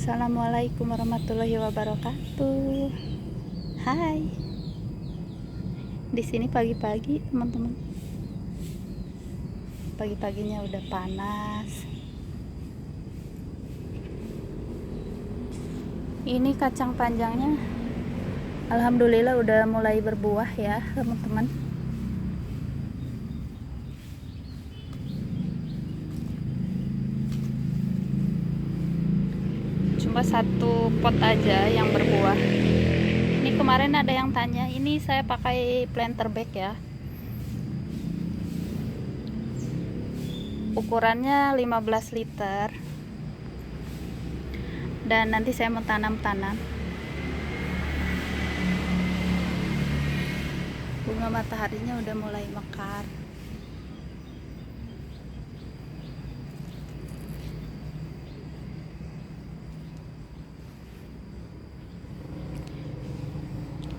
Assalamualaikum warahmatullahi wabarakatuh. Hai. Di sini pagi-pagi, teman-teman. Pagi-paginya udah panas. Ini kacang panjangnya alhamdulillah udah mulai berbuah ya, teman-teman. Cuma satu pot aja yang berbuah. Ini kemarin ada yang tanya, ini saya pakai planter bag ya. Ukurannya 15 liter. Dan nanti saya mau tanam-tanam. Bunga mataharinya udah mulai mekar.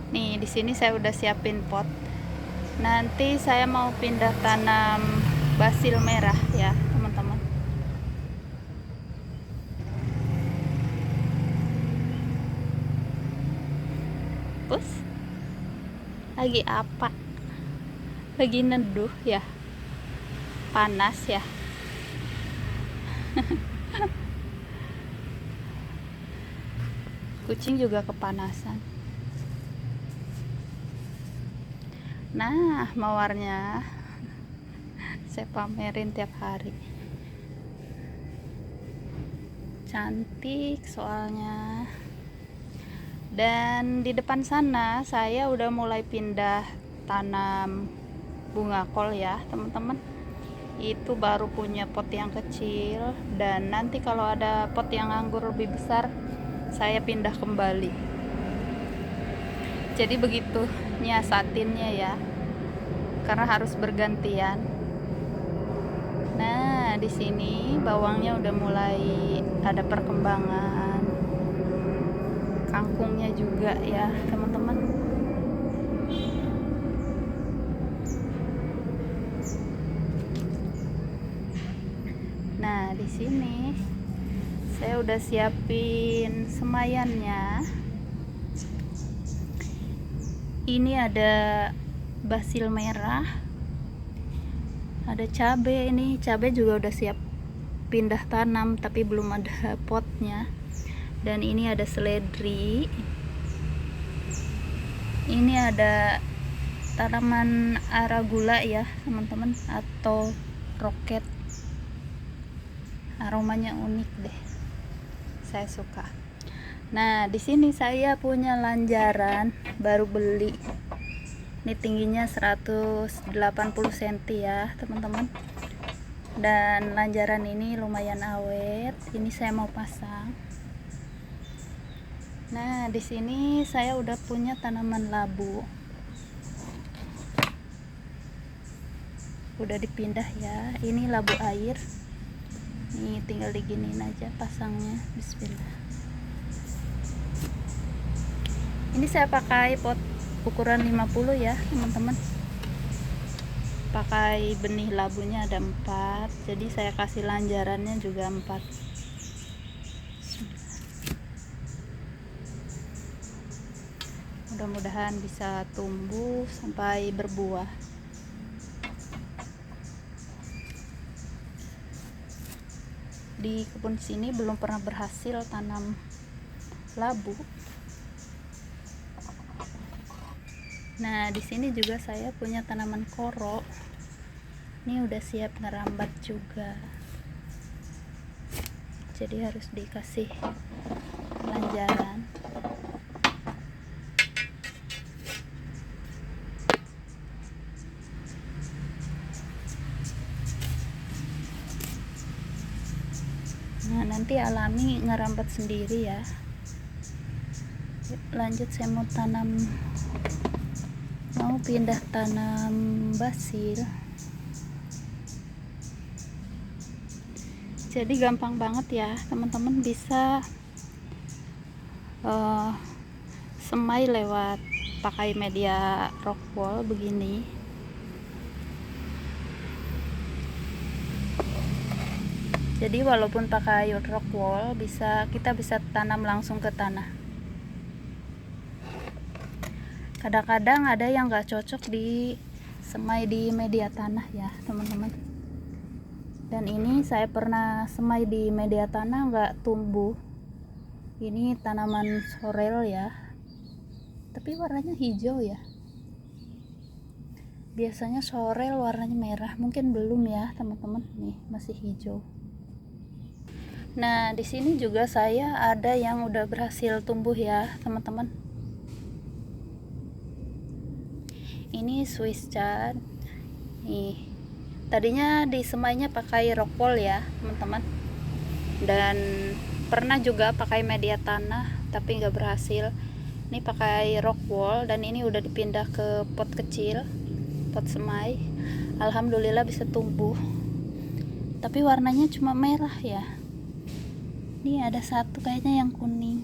Nih, di sini saya udah siapin pot. Nanti saya mau pindah tanam basil merah ya, teman-teman. Pus, lagi apa? Lagi neduh ya? Panas ya? Kucing juga kepanasan. Nah, mawarnya saya pamerin tiap hari. Cantik soalnya. Dan di depan sana saya udah mulai pindah tanam bunga kol ya, teman-teman. Itu baru punya pot yang kecil, dan nanti kalau ada pot yang anggur lebih besar saya pindah kembali. Jadi begitu nyiasatinnya ya, karena harus bergantian. Nah, di sini bawangnya udah mulai ada perkembangan, kangkungnya juga ya, teman-teman. Nah, di sini saya udah siapin semayannya. Ini ada basil merah, ada cabai. Ini cabai juga udah siap pindah tanam tapi belum ada potnya. Dan ini ada seledri. Ini ada tanaman arugula ya, teman-teman, atau roket. Aromanya unik deh, saya suka. Nah, di sini saya punya lanjaran baru beli. Ini tingginya 180 cm ya, teman-teman. Dan lanjaran ini lumayan awet. Ini saya mau pasang. Nah, di sini saya udah punya tanaman labu. Udah dipindah ya. Ini labu air. Nih, tinggal diginiin aja pasangnya. Bismillah. Ini saya pakai pot ukuran 50 ya, teman-teman. Pakai benih labunya ada 4, jadi saya kasih lanjarannya juga 4. Mudah-mudahan bisa tumbuh sampai berbuah. Di kebun sini belum pernah berhasil tanam labu. Nah, di sini juga saya punya tanaman koro. Ini udah siap ngerambat juga. Jadi harus dikasih lanjaran. Nah, nanti alami ngerambat sendiri ya. Lanjut, saya mau pindah tanam basil. Jadi gampang banget ya, teman-teman, bisa semai lewat pakai media rock wool begini. Jadi walaupun pakai rock wool, kita bisa tanam langsung ke tanah. Kadang-kadang ada yang nggak cocok di semai di media tanah ya teman-teman. Dan ini saya pernah semai di media tanah, nggak tumbuh. Ini tanaman sorel ya, tapi warnanya hijau ya. Biasanya sorel warnanya merah, mungkin belum ya teman-teman. Nih masih hijau. Nah, di sini juga saya ada yang udah berhasil tumbuh ya, teman-teman. Ini Swiss chard. Nih. Tadinya disemainya pakai rock wool ya, teman-teman. Dan pernah juga pakai media tanah, tapi nggak berhasil. Ini pakai rock wool dan ini udah dipindah ke pot kecil, pot semai. Alhamdulillah bisa tumbuh. Tapi warnanya cuma merah ya. Ini ada satu kayaknya yang kuning.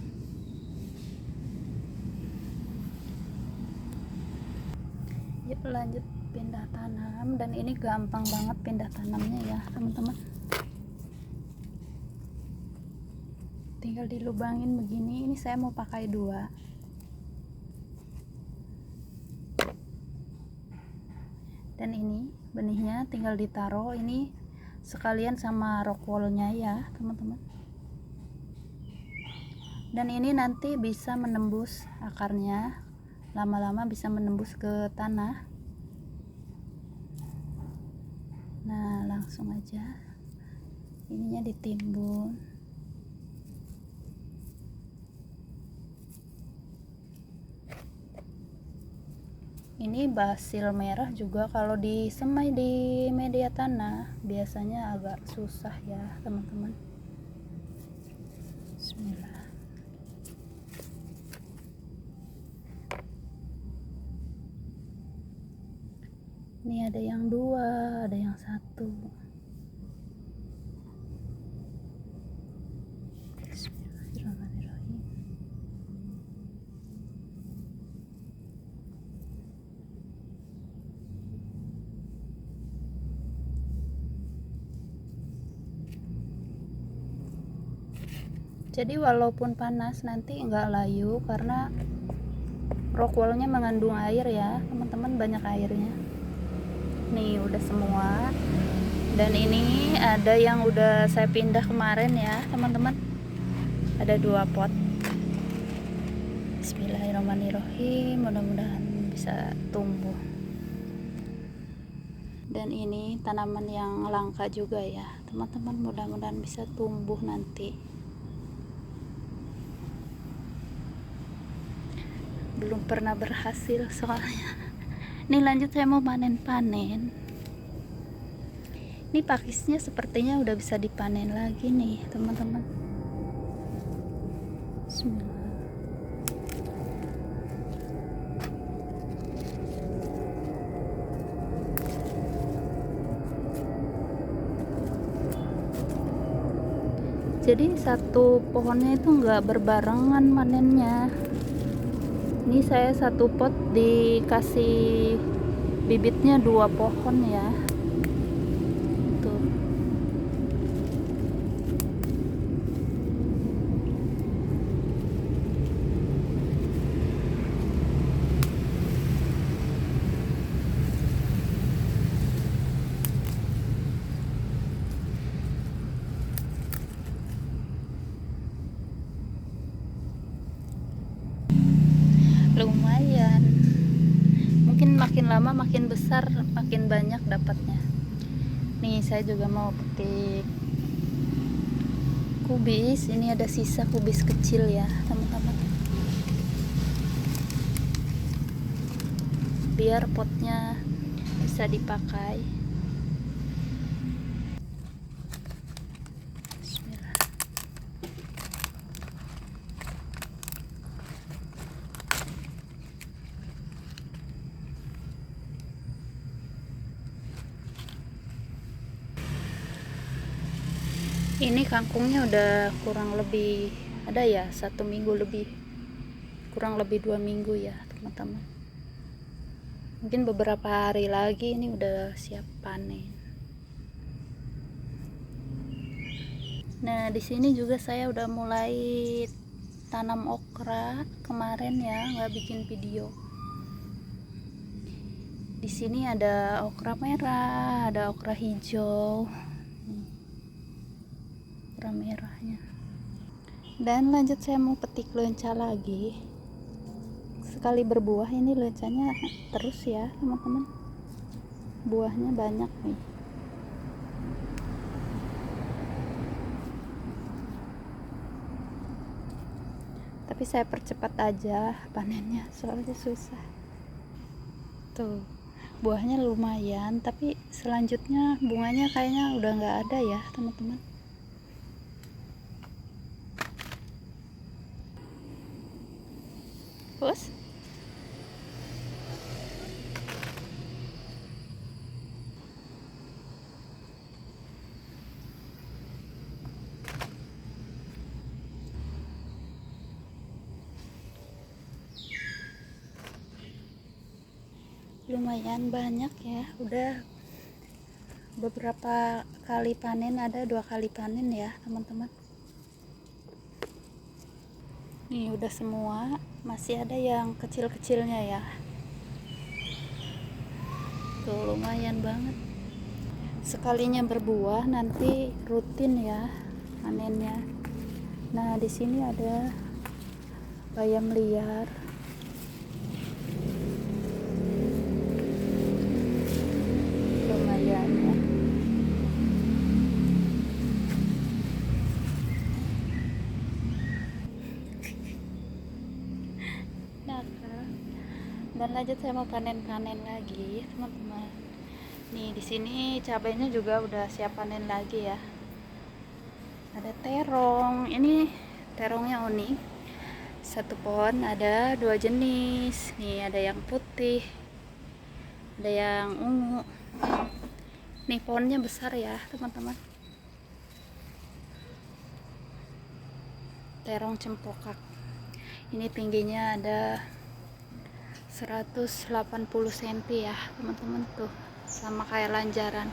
Yuk lanjut pindah tanam, dan ini gampang banget pindah tanamnya ya teman-teman. Tinggal dilubangin begini. Ini saya mau pakai 2. Dan ini benihnya tinggal ditaruh ini sekalian sama rock woolnya ya teman-teman. Dan ini nanti bisa menembus akarnya, lama-lama bisa menembus ke tanah. Nah langsung aja ininya ditimbun. Ini basil merah juga kalau disemai di media tanah biasanya agak susah ya teman-teman. Bismillah. Ini ada yang 2, ada yang 1. Bismillahirrahmanirrahim. Jadi walaupun panas nanti enggak layu karena rock woolnya mengandung air ya teman-teman, banyak airnya. Nih udah semua. Dan ini ada yang udah saya pindah kemarin ya teman-teman. Ada 2 pot. Bismillahirrahmanirrahim. Mudah-mudahan bisa tumbuh. Dan ini tanaman yang langka juga ya teman-teman, mudah-mudahan bisa tumbuh nanti. Belum pernah berhasil soalnya. Ini lanjut saya mau panen-panen. Ini pakisnya sepertinya udah bisa dipanen lagi nih teman-teman. Bismillah. Jadi satu pohonnya itu enggak berbarengan manennya. Ini saya satu pot dikasih bibitnya 2 pohon ya. Tuh. Lumayan. Mungkin makin lama makin besar, makin banyak dapatnya. Nih saya juga mau petik kubis. Ini ada sisa kubis kecil ya teman-teman, biar potnya bisa dipakai. Bismillah. Ini kangkungnya udah kurang lebih ada ya 1 minggu lebih, kurang lebih 2 minggu ya teman-teman. Mungkin beberapa hari lagi ini udah siap panen. Nah, di sini juga saya udah mulai tanam okra kemarin ya, nggak bikin video. Di sini ada okra merah, ada okra hijau, okra merahnya. Dan lanjut saya mau petik lenca lagi. Sekali berbuah ini lencanya terus ya teman-teman, buahnya banyak nih. Tapi saya percepat aja panennya soalnya susah. Tuh, buahnya lumayan, tapi selanjutnya bunganya kayaknya udah nggak ada ya teman-teman. Terus lumayan banyak ya, udah beberapa kali panen, ada 2 kali panen ya teman-teman. Nih udah semua, masih ada yang kecil-kecilnya ya. Tuh lumayan banget. Sekalinya berbuah nanti rutin ya panennya. Nah di sini ada bayam liar. Lumayan ya. Dan lanjut saya mau panen-panen lagi teman-teman. Nih di sini cabainya juga udah siap panen lagi ya. Ada terong, ini terongnya unik. Satu pohon ada 2 jenis. Nih ada yang putih, ada yang ungu. Nih pohonnya besar ya teman-teman. Terong cempokak. Ini tingginya ada 180 cm ya teman-teman, tuh sama kayak lanjaran.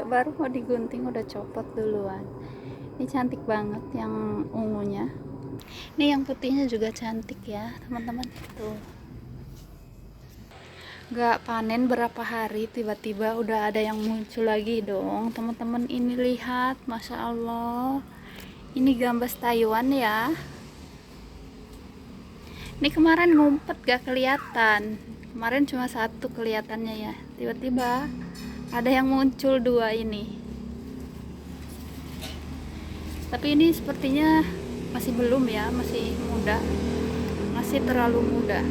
Baru mau digunting udah copot duluan. Ini cantik banget yang ungunya. Ini yang putihnya juga cantik ya teman-teman. Tuh gak panen berapa hari tiba-tiba udah ada yang muncul lagi dong teman-teman. Ini lihat, Masya Allah, ini gambas Taiwan ya. Ini kemarin ngumpet gak kelihatan, kemarin cuma satu kelihatannya ya, tiba-tiba ada yang muncul 2 ini. Tapi ini sepertinya masih belum ya, masih muda, masih terlalu muda.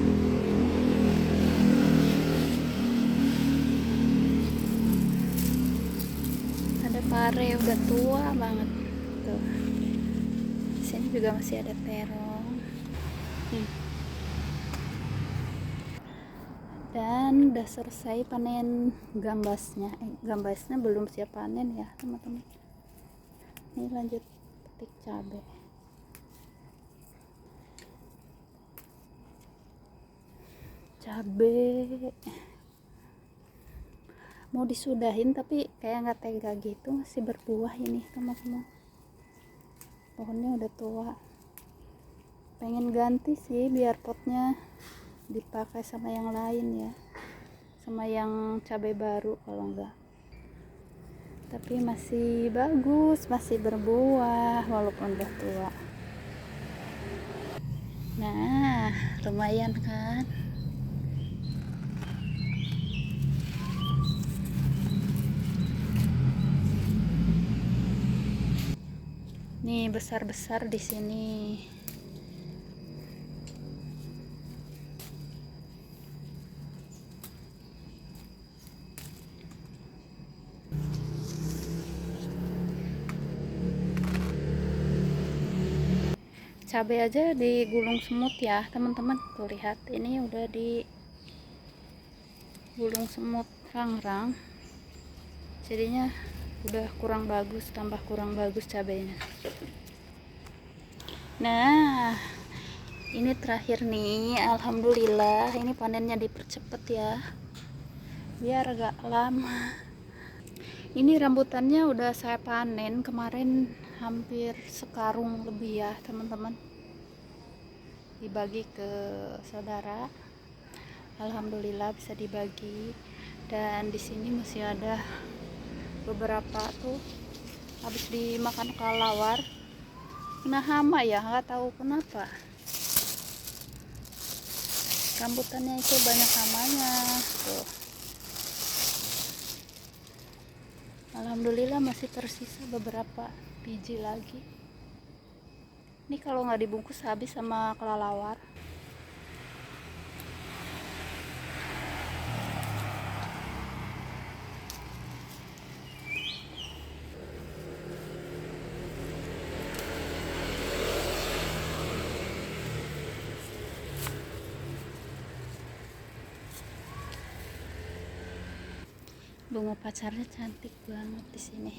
Pare udah tua banget tuh. Di sini juga masih ada terong. Dan udah selesai panen gambasnya. Gambasnya belum siap panen ya teman-teman. Ini lanjut petik cabai. Cabai mau disudahin tapi kayak nggak tega gitu, masih berbuah ini teman-teman. Pohonnya udah tua, pengen ganti sih biar potnya dipakai sama yang lain ya, sama yang cabai baru kalau enggak. Tapi masih bagus, masih berbuah walaupun udah tua. Nah lumayan kan. Nih besar-besar di sini. Cabai aja digulung semut ya teman-teman. Tuh lihat, ini udah digulung semut rangrang. Jadinya udah kurang bagus, tambah kurang bagus cabainya. Nah Ini terakhir nih, alhamdulillah ini panennya dipercepat ya, biar gak lama. Ini rambutannya udah saya panen kemarin hampir sekarung lebih ya teman-teman, dibagi ke saudara. Alhamdulillah bisa dibagi. Dan di sini masih ada beberapa tuh habis dimakan kelelawar, kena hama ya, nggak tahu kenapa. Rambutannya itu banyak hamanya tuh. Alhamdulillah masih tersisa beberapa biji lagi. Ini kalau nggak dibungkus habis sama kelelawar. Bunga pacarnya cantik banget di sini.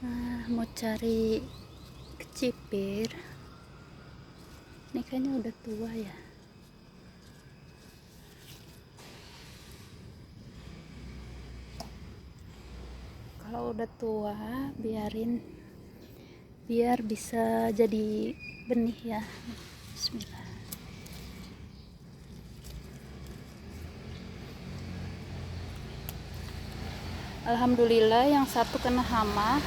Nah, mau cari kecipir. Ini kayaknya udah tua ya. Kalau udah tua, biar bisa jadi benih ya. Bismillah. Alhamdulillah yang satu kena hama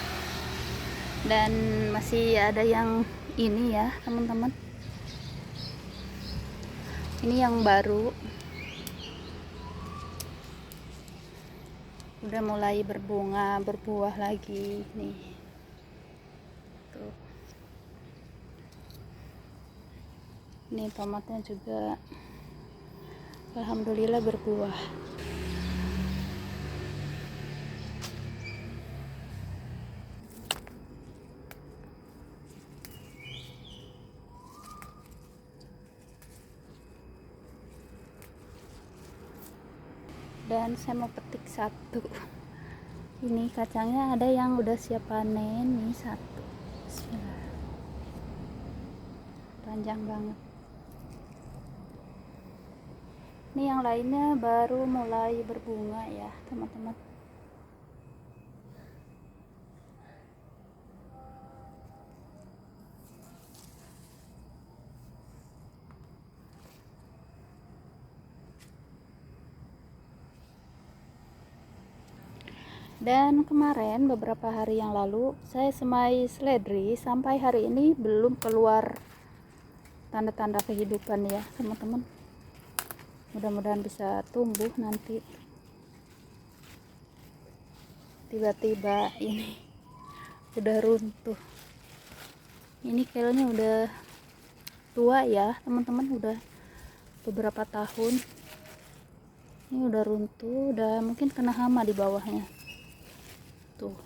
dan masih ada yang ini ya teman-teman. Ini yang baru, udah mulai berbunga, berbuah lagi nih. Tuh. Ini tomatnya juga alhamdulillah berbuah. Dan saya mau petik satu. Ini kacangnya ada yang udah siap panen nih, satu. Bismillah. Panjang banget. Ini yang lainnya baru mulai berbunga ya teman-teman. Dan kemarin beberapa hari yang lalu saya semai seledri, sampai hari ini belum keluar tanda-tanda kehidupan ya teman-teman. Mudah-mudahan bisa tumbuh nanti. Tiba-tiba ini udah runtuh. Ini kayaknya udah tua ya teman-teman, udah beberapa tahun. Ini udah runtuh, udah mungkin kena hama di bawahnya. Tuh,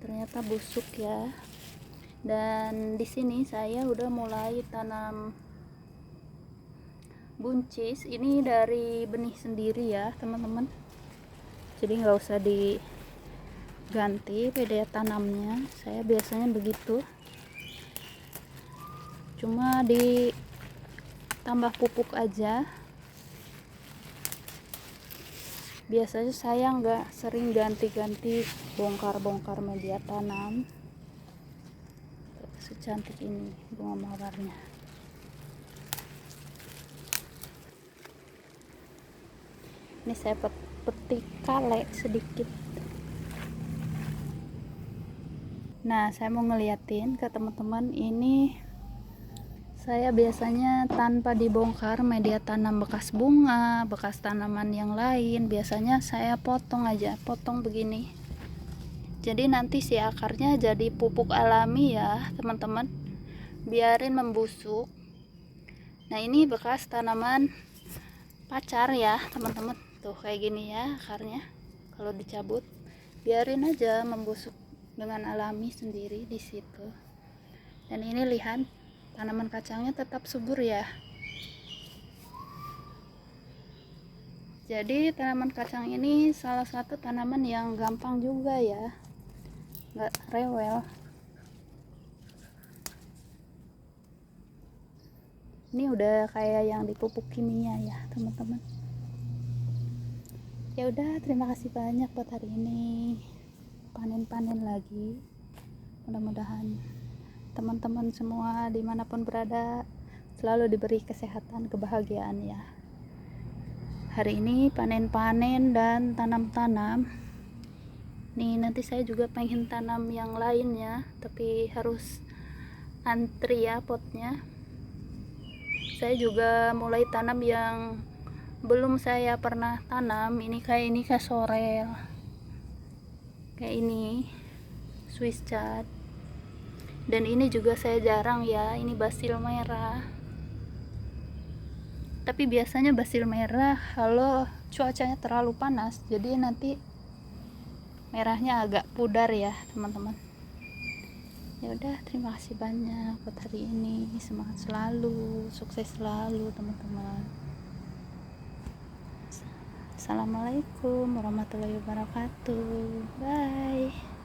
ternyata busuk ya. Dan di sini saya udah mulai tanam buncis. Ini dari benih sendiri ya teman-teman, jadi nggak usah diganti media tanamnya. Saya biasanya begitu, cuma ditambah pupuk aja. Biasanya saya nggak sering ganti-ganti bongkar-bongkar media tanam. Secantik ini bunga mawarnya. Ini saya petik kale sedikit. Nah, saya mau ngeliatin ke teman-teman, ini saya biasanya tanpa dibongkar media tanam bekas bunga, bekas tanaman yang lain, biasanya saya potong aja, potong begini. Jadi nanti si akarnya jadi pupuk alami ya teman-teman, biarin membusuk. Nah, ini bekas tanaman pacar ya teman-teman, tuh kayak gini ya akarnya. Kalau dicabut, biarin aja membusuk dengan alami sendiri di situ. Dan ini lihat, tanaman kacangnya tetap subur ya. Jadi tanaman kacang ini salah satu tanaman yang gampang juga ya, nggak rewel. Ini udah kayak yang dipupuk kimia ya teman-teman. Ya udah, terima kasih banyak buat hari ini. Panen-panen lagi. Mudah-mudahan teman-teman semua dimanapun berada selalu diberi kesehatan, kebahagiaan ya. Hari ini panen-panen dan tanam-tanam. Nih nanti saya juga pengen tanam yang lainnya, tapi harus antri ya potnya. Saya juga mulai tanam yang belum saya pernah tanam. Ini kayak sorel, kayak ini Swiss chard, dan ini juga saya jarang ya, ini basil merah. Tapi biasanya basil merah kalau cuacanya terlalu panas, jadi nanti merahnya agak pudar ya teman-teman. Ya udah, terima kasih banyak buat hari ini. Semangat selalu, sukses selalu teman-teman. Assalamualaikum warahmatullahi wabarakatuh. Bye.